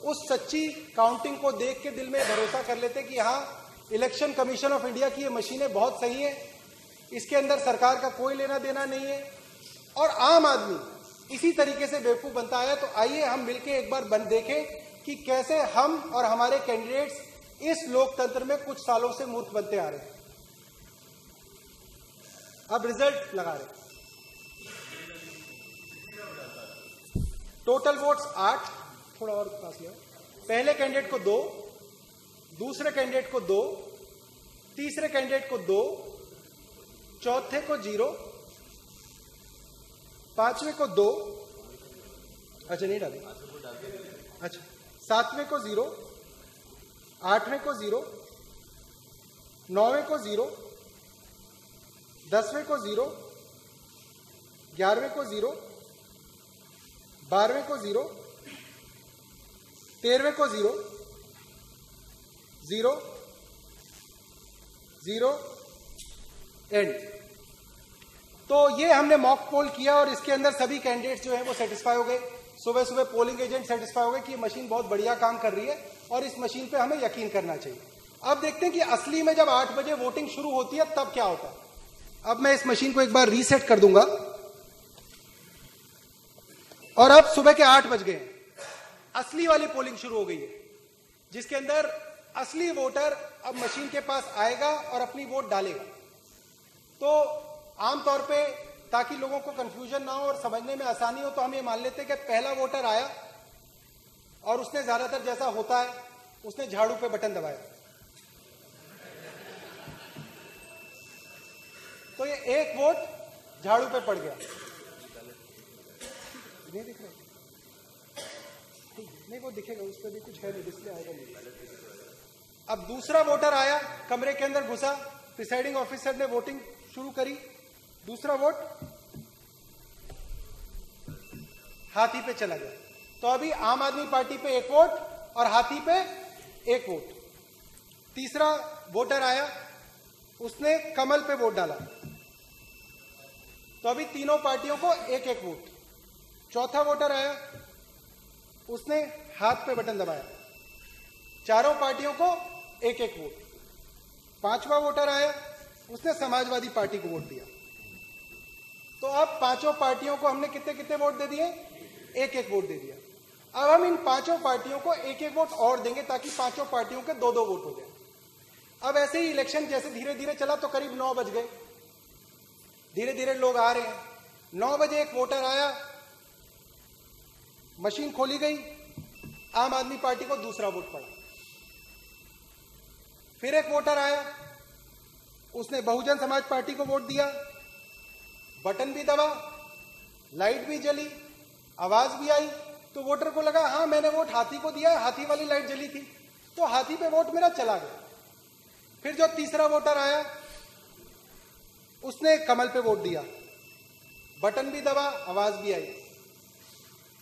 उस सच्ची काउंटिंग को देख के दिल में भरोसा कर लेते कि हाँ, इलेक्शन कमीशन ऑफ इंडिया की ये मशीनें बहुत सही है, इसके अंदर सरकार का कोई लेना देना नहीं है। और आम आदमी इसी तरीके से बेवकूफ बनता आया। तो आइए हम मिलके एक बार देखें कि कैसे हम और हमारे कैंडिडेट्स इस लोकतंत्र में कुछ सालों से मूर्ख बनते आ रहे हैं। अब रिजल्ट लगा रहे हैं। टोटल वोट्स 8, थोड़ा और पास ले आओ। पहले कैंडिडेट को 2, दूसरे कैंडिडेट को 2, तीसरे कैंडिडेट को 2, चौथे को 0, पांचवें को 2, अच्छा नहीं डाले, अच्छा, सातवें को 0, आठवें को 0, नौवें को 0, 10वें को 0, 11वें को 0, 12वें को 0, 13वें को 0, 0, 0, एंड। तो ये हमने मॉक पोल किया और इसके अंदर सभी कैंडिडेट्स जो हैं वो सेटिस्फाई हो गए। सुबह सुबह पोलिंग एजेंट सेटिस्फाई हो गए कि ये मशीन बहुत बढ़िया काम कर रही है और इस मशीन पे हमें यकीन करना चाहिए। अब देखते हैं कि असली में जब 8 बजे वोटिंग शुरू होती है तब क्या होता है। अब मैं इस मशीन को एक बार रीसेट कर दूंगा और अब सुबह के 8 बज गए, असली वाली पोलिंग शुरू हो गई है, जिसके अंदर असली वोटर अब मशीन के पास आएगा और अपनी वोट डालेगा। तो आमतौर पे ताकि लोगों को कंफ्यूजन ना हो और समझने में आसानी हो, तो हम ये मान लेते हैं कि पहला वोटर आया और उसने ज्यादातर जैसा होता है उसने झाड़ू पे बटन दबाया, तो ये एक वोट झाड़ू पे पड़ गया। नहीं दिख रहा, नहीं वो दिखेगा, उस पर भी कुछ है नहीं, डिस्प्ले आएगा नहीं। अब दूसरा वोटर आया, कमरे के अंदर घुसा, प्रिसाइडिंग ऑफिसर ने वोटिंग शुरू करी, दूसरा वोट हाथी पे चला गया। तो अभी आम आदमी पार्टी पे 1 वोट और हाथी पे 1 वोट। तीसरा वोटर आया, उसने कमल पे वोट डाला, तो अभी तीनों पार्टियों को 1-1 वोट। चौथा वोटर आया, उसने हाथ पे बटन दबाया, चारों पार्टियों को 1-1 वोट। पांचवा वोटर आया, उसने समाजवादी पार्टी को वोट दिया। तो अब पांचों पार्टियों को हमने कितने कितने वोट दे दिए? 1-1 वोट दे दिया। अब हम इन पांचों पार्टियों को 1-1 वोट और देंगे ताकि पांचों पार्टियों के 2-2 वोट हो जाए। अब ऐसे ही इलेक्शन जैसे धीरे धीरे चला तो करीब 9 बज गए, धीरे धीरे लोग आ रहे हैं। 9 बजे एक वोटर आया, मशीन खोली गई, आम आदमी पार्टी को दूसरा वोट पड़ा। फिर एक वोटर आया, उसने बहुजन समाज पार्टी को वोट दिया, बटन भी दबा, लाइट भी जली, आवाज भी आई, तो वोटर को लगा हाँ मैंने वोट हाथी को दिया, हाथी वाली लाइट जली थी, तो हाथी पे वोट मेरा चला गया। फिर जो तीसरा वोटर आया, उसने कमल पे वोट दिया, बटन भी दबा, आवाज भी आई।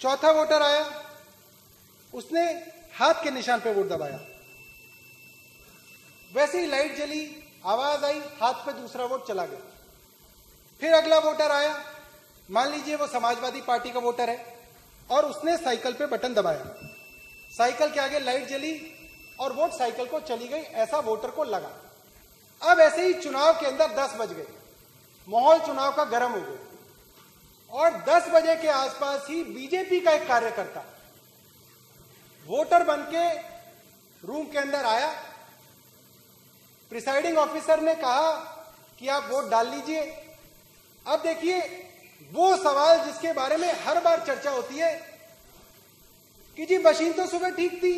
चौथा वोटर आया, उसने हाथ के निशान पे वोट दबाया, वैसे ही लाइट जली, आवाज आई, हाथ पे दूसरा वोट चला गया। फिर अगला वोटर आया, मान लीजिए वो समाजवादी पार्टी का वोटर है, और उसने साइकिल पे बटन दबाया, साइकिल के आगे लाइट जली और वोट साइकिल को चली गई, ऐसा वोटर को लगा। अब ऐसे ही चुनाव के अंदर 10 बज गए, माहौल चुनाव का गर्म हो गया, और 10 बजे के आसपास ही बीजेपी का एक कार्यकर्ता वोटर बनके रूम के अंदर आया। प्रिसाइडिंग ऑफिसर ने कहा कि आप वोट डाल लीजिए। अब देखिए वो सवाल जिसके बारे में हर बार चर्चा होती है कि जी मशीन तो सुबह ठीक थी,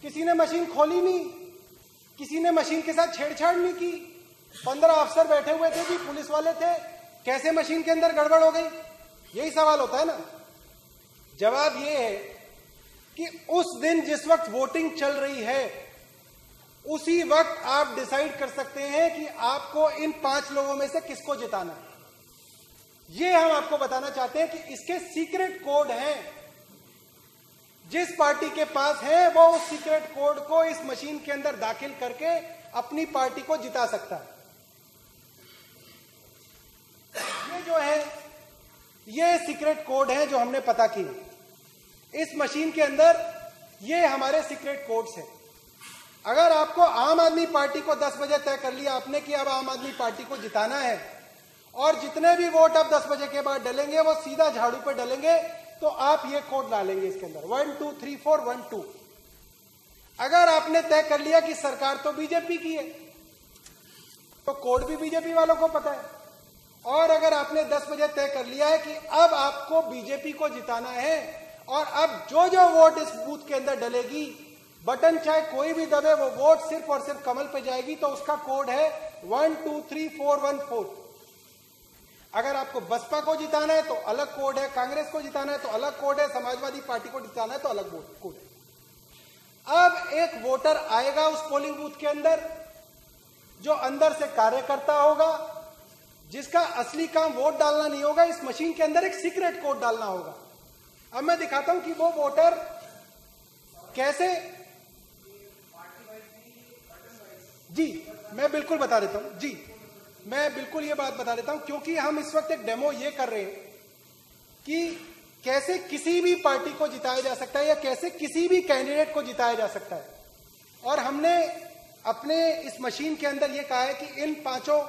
किसी ने मशीन खोली नहीं, किसी ने मशीन के साथ छेड़छाड़ नहीं की, 15 अफसर बैठे हुए थे जी, पुलिस वाले थे, कैसे मशीन के अंदर गड़बड़ हो गई? यही सवाल होता है ना। जवाब ये है कि उस दिन जिस वक्त वोटिंग चल रही है उसी वक्त आप डिसाइड कर सकते हैं कि आपको इन 5 लोगों में से किसको जिताना है। ये हम आपको बताना चाहते हैं कि इसके सीक्रेट कोड हैं, जिस पार्टी के पास है वो उस सीक्रेट कोड को इस मशीन के अंदर दाखिल करके अपनी पार्टी को जिता सकता है। ये जो है ये सीक्रेट कोड है जो हमने पता की। इस मशीन के अंदर ये हमारे सीक्रेट कोड्स हैं। अगर आपको आम आदमी पार्टी को 10 बजे तय कर लिया आपने कि अब आम आदमी पार्टी को जिताना है और जितने भी वोट अब 10 बजे के बाद डलेंगे वो सीधा झाड़ू पे डलेंगे, तो आप ये कोड डालेंगे इसके अंदर 1 2 3 4 1 2। अगर आपने तय कर लिया कि सरकार तो बीजेपी की है तो कोड भी बीजेपी वालों को पता है। और अगर आपने 10 बजे तय कर लिया है कि अब आपको बीजेपी को जिताना है और अब जो जो वोट इस बूथ के अंदर डलेगी, बटन चाहे कोई भी दबे, वो वोट सिर्फ और सिर्फ कमल पे जाएगी, तो उसका कोड है 1 2 3 4 1 4। अगर आपको बसपा को जिताना है तो अलग कोड है, कांग्रेस को जिताना है तो अलग कोड है, समाजवादी पार्टी को जिताना है तो अलग कोड है। अब एक वोटर आएगा उस पोलिंग बूथ के अंदर जो अंदर से कार्यकर्ता होगा, जिसका असली काम वोट डालना नहीं होगा, इस मशीन के अंदर एक सीक्रेट कोड डालना होगा। अब मैं दिखाता हूं कि वो वोटर कैसे, जी मैं बिल्कुल बता देता हूं, जी मैं बिल्कुल ये बात बता देता हूं, क्योंकि हम इस वक्त एक डेमो ये कर रहे हैं कि कैसे किसी भी पार्टी को जिताया जा सकता है या कैसे किसी भी कैंडिडेट को जिताया जा सकता है। और हमने अपने इस मशीन के अंदर ये कहा है कि इन पांचों,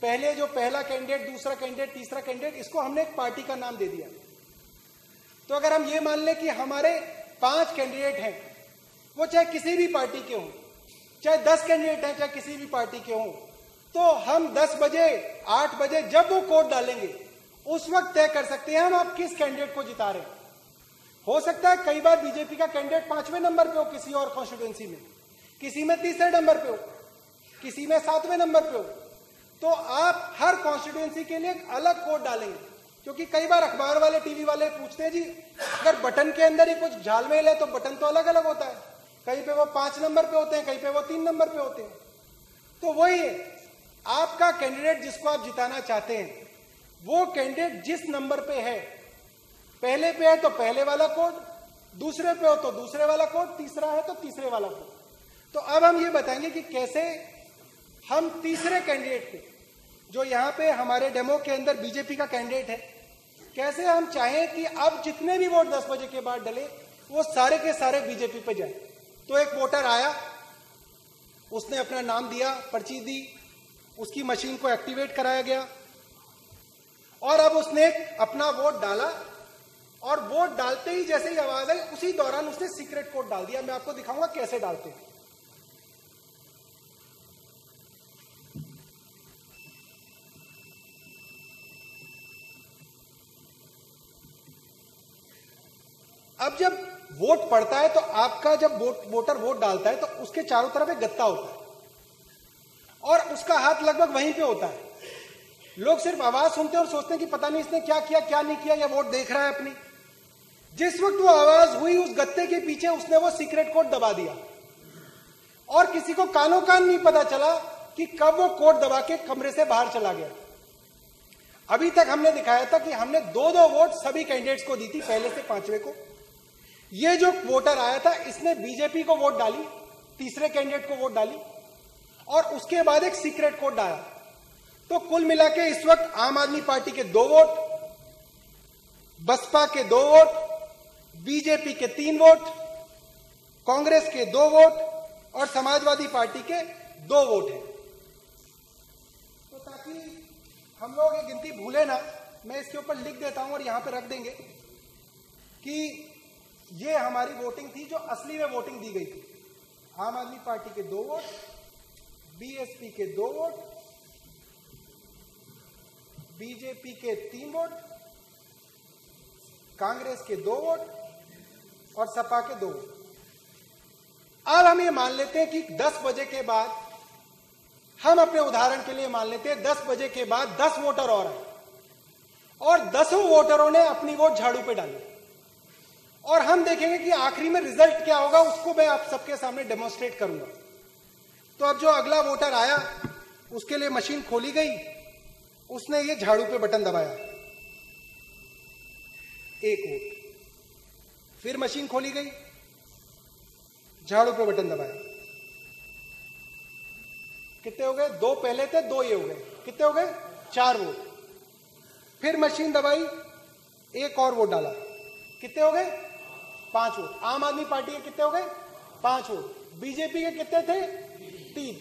पहले जो पहला कैंडिडेट, दूसरा कैंडिडेट, तीसरा कैंडिडेट, इसको हमने एक पार्टी का नाम दे दिया। तो अगर हम ये मान लें कि हमारे 5 कैंडिडेट हैं, वो चाहे किसी भी पार्टी के हों, चाहे 10 कैंडिडेट हैं चाहे किसी भी पार्टी के हों, तो हम 10 बजे 8 बजे जब वो कोड डालेंगे उस वक्त तय कर सकते हैं हम आप किस कैंडिडेट को जिता रहे हैं। हो सकता है कई बार बीजेपी का कैंडिडेट 5वें नंबर पे हो किसी और कॉन्स्टिट्यूएंसी में, किसी में 3रे नंबर पे हो, किसी में 7वें नंबर पे हो, तो आप हर कॉन्स्टिट्यूएंसी के लिए एक अलग कोड डालेंगे। क्योंकि कई बार अखबार वाले, टीवी वाले पूछते हैं जी अगर बटन के अंदर ही कुछ झालमेल है तो बटन तो अलग अलग होता है, कहीं पे वो 5 नंबर पे होते हैं, कहीं पे वो 3 नंबर पे होते हैं। तो वही है, आपका कैंडिडेट जिसको आप जिताना चाहते हैं वो कैंडिडेट जिस नंबर पे है, पहले पे है तो पहले वाला कोड, दूसरे पे हो तो दूसरे वाला कोड, तीसरा है तो तीसरे वाला कोड। तो अब हम ये बताएंगे कि कैसे हम तीसरे कैंडिडेट पे, जो यहाँ पे हमारे डेमो के अंदर बीजेपी का कैंडिडेट है, कैसे हम चाहें कि अब जितने भी वोट 10 बजे के बाद डले वो सारे के सारे बीजेपी पे जाए। तो एक वोटर आया, उसने अपना नाम दिया, पर्ची दी, उसकी मशीन को एक्टिवेट कराया गया और अब उसने अपना वोट डाला और वोट डालते ही जैसे ही आवाज आई उसी दौरान उसने सीक्रेट कोड डाल दिया। मैं आपको दिखाऊंगा कैसे डालते हैं। अब जब वोट पड़ता है तो आपका जब वोटर वोट डालता है तो उसके चारों तरफ एक गत्ता होता है और उसका हाथ लगभग वहीं पे होता है। लोग सिर्फ आवाज सुनते हैं और सोचते हैं कि पता नहीं इसने क्या किया क्या नहीं किया, या वोट देख रहा है अपनी। जिस वक्त वो आवाज हुई उस गत्ते के पीछे उसने वो सीक्रेट कोड दबा दिया और किसी को कानों कान नहीं पता चला कि कब वो कोड दबा के कमरे से बाहर चला गया। अभी तक हमने दिखाया था कि हमने 2-2 वोट सभी कैंडिडेट्स को दी थी, पहले से 5वें को। ये जो वोटर आया था इसने बीजेपी को वोट डाली, तीसरे कैंडिडेट को वोट डाली और उसके बाद एक सीक्रेट कोड डाला। तो कुल मिला के इस वक्त आम आदमी पार्टी के 2 वोट, बसपा के 2 वोट, बीजेपी के 3 वोट, कांग्रेस के 2 वोट और समाजवादी पार्टी के 2 वोट हैं। तो ताकि हम लोग ये गिनती भूले ना, मैं इसके ऊपर लिख देता हूं और यहां पे रख देंगे कि ये हमारी वोटिंग थी जो असली में वोटिंग दी गई थी। आम आदमी पार्टी के 2 वोट, बीएसपी के 2 वोट, बीजेपी के 3 वोट, कांग्रेस के 2 वोट और सपा के 2 वोट। अब हम ये मान लेते हैं कि 10 बजे के बाद, हम अपने उदाहरण के लिए मान लेते हैं 10 बजे के बाद 10 वोटर और आए और 10 वोटरों ने अपनी वोट झाड़ू पे डाली और हम देखेंगे कि आखिरी में रिजल्ट क्या होगा, उसको मैं आप सबके सामने डेमोन्स्ट्रेट करूंगा। तो अब जो अगला वोटर आया उसके लिए मशीन खोली गई, उसने ये झाड़ू पे बटन दबाया, 1 वोट। फिर मशीन खोली गई, झाड़ू पे बटन दबाया, कितने हो गए? 2 पहले थे, 2 ये हो गए, कितने हो गए? 4 वोट। फिर मशीन दबाई, 1 और वोट डाला, कितने हो गए? 5 वोट। आम आदमी पार्टी के कितने हो गए? 5 वोट। बीजेपी के कितने थे? 3।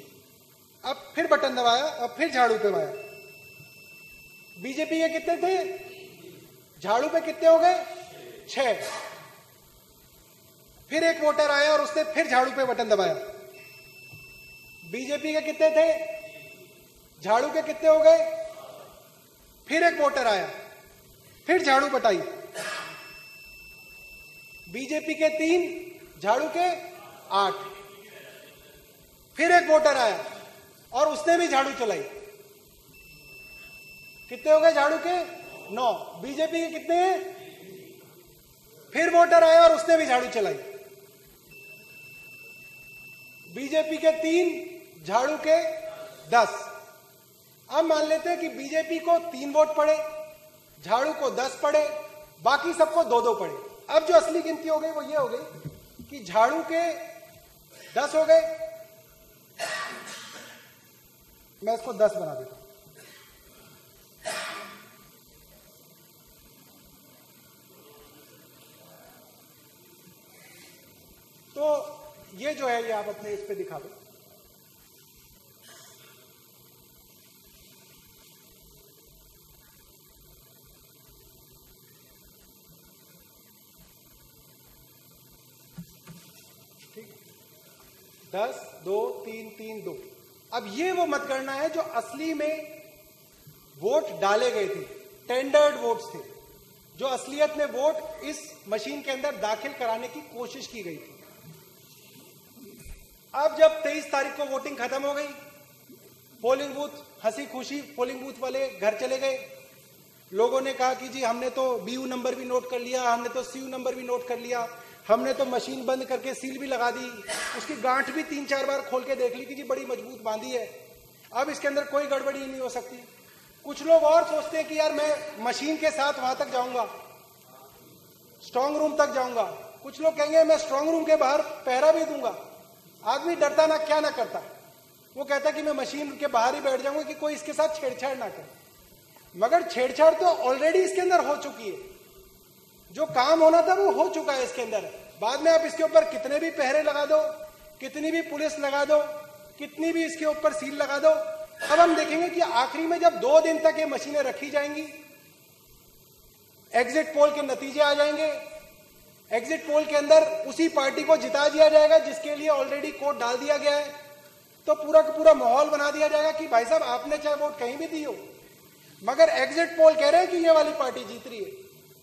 अब फिर बटन दबाया और फिर झाड़ू पे दबाया। बीजेपी के कितने थे? झाड़ू पे कितने हो गए? 6। फिर एक वोटर आया और उसने फिर झाड़ू पे बटन दबाया। बीजेपी के कितने थे? झाड़ू के कितने हो गए? फिर एक वोटर आया, फिर झाड़ू बटाई। बीजेपी के 3, झाड़ू के 8। फिर एक वोटर आया और उसने भी झाड़ू चलाई। कितने हो गए झाड़ू के? 9। बीजेपी के कितने हैं? फिर वोटर आया और उसने भी झाड़ू चलाई। बीजेपी के 3, झाड़ू के 10। अब मान लेते हैं कि बीजेपी को 3 वोट पड़े, झाड़ू को 10 पड़े, बाकी सबको 2-2 पड़े। अब जो असली गिनती हो गई वो ये हो गई कि झाड़ू के 10 हो गए, मैं इसको 10 बना देता हूं। तो ये जो है ये आप अपने इस पे दिखा दो। ठीक, 10, 2, 3, 3, 2। अब ये वो मतगणना है जो असली में वोट डाले गए थे, टेंडर्ड वोट्स थे, जो असलियत में वोट इस मशीन के अंदर दाखिल कराने की कोशिश की गई थी। अब जब 23 तारीख को वोटिंग खत्म हो गई, पोलिंग बूथ हंसी खुशी पोलिंग बूथ वाले घर चले गए। लोगों ने कहा कि जी हमने तो बीयू नंबर भी नोट कर लिया, हमने तो सीयू नंबर भी नोट कर लिया, हमने तो मशीन बंद करके सील भी लगा दी, उसकी गांठ भी 3-4 बार खोल के देख ली कि जी बड़ी मजबूत बांधी है, अब इसके अंदर कोई गड़बड़ी नहीं हो सकती। कुछ लोग और सोचते हैं कि यार मैं मशीन के साथ वहां तक जाऊंगा, स्ट्रांग रूम तक जाऊंगा। कुछ लोग कहेंगे मैं स्ट्रांग रूम के बाहर पहरा भी दूंगा। आदमी डरता ना क्या ना करता, वो कहता कि मैं मशीन के बाहर ही बैठ जाऊंगा कि कोई इसके साथ छेड़छाड़ ना करे। मगर छेड़छाड़ तो ऑलरेडी इसके अंदर हो चुकी है, जो काम होना था वो हो चुका है इसके अंदर। बाद में आप इसके ऊपर कितने भी पहरे लगा दो, कितनी भी पुलिस लगा दो, कितनी भी इसके ऊपर सील लगा दो, अब हम देखेंगे कि आखिरी में जब 2 दिन तक ये मशीनें रखी जाएंगी, एग्जिट पोल के नतीजे आ जाएंगे, एग्जिट पोल के अंदर उसी पार्टी को जिता दिया जाएगा जिसके लिए ऑलरेडी कोड डाल दिया गया है, तो पूरा का पूरा माहौल बना दिया जाएगा कि भाई साहब आपने चाहे वोट कहीं भी दी हो, मगर एग्जिट पोल कह रहे हैं कि ये वाली पार्टी जीत रही है,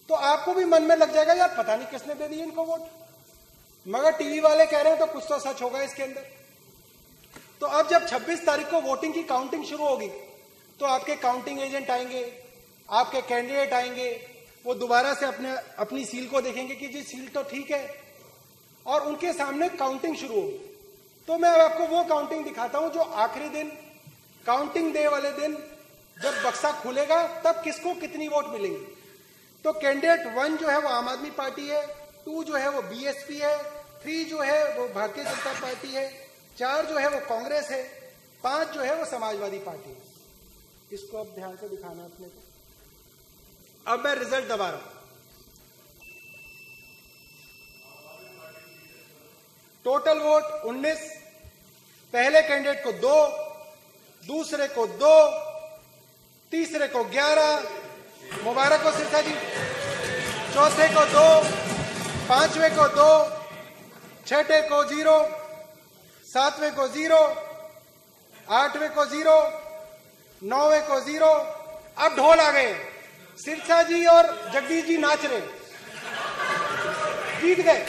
तो आपको भी मन में लग जाएगा यार पता नहीं किसने दे दी इनको वोट, मगर टीवी वाले कह रहे हैं तो कुछ तो सच होगा इसके अंदर। तो अब जब 26 तारीख को वोटिंग की काउंटिंग शुरू होगी तो आपके काउंटिंग एजेंट आएंगे, आपके कैंडिडेट आएंगे, वो दोबारा से अपनी सील को देखेंगे कि जी सील तो ठीक है, और उनके सामने काउंटिंग शुरू होगी। तो मैं अब आपको वो काउंटिंग दिखाता हूं जो आखिरी दिन, काउंटिंग डे वाले दिन जब बक्सा खुलेगा तब किसको कितनी वोट मिलेंगी। तो कैंडिडेट 1 जो है वो आम आदमी पार्टी है, 2 जो है वो बीएसपी है, 3 जो है वो भारतीय जनता पार्टी है, 4 जो है वो कांग्रेस है, 5 जो है वो समाजवादी पार्टी है। इसको अब ध्यान से दिखाना है अपने को। अब मैं रिजल्ट दबा रहा हूं। टोटल वोट 19, पहले कैंडिडेट को 2, दूसरे को 2, तीसरे को 11, मुबारक हो सिरसा जी, चौथे को 2, पांचवें को 2, छठे को 0, सातवें को 0, आठवें को 0, नौवें को 0। अब ढोल आ गए, सिरसा जी और जगदीश जी नाच रहे, जीत गए।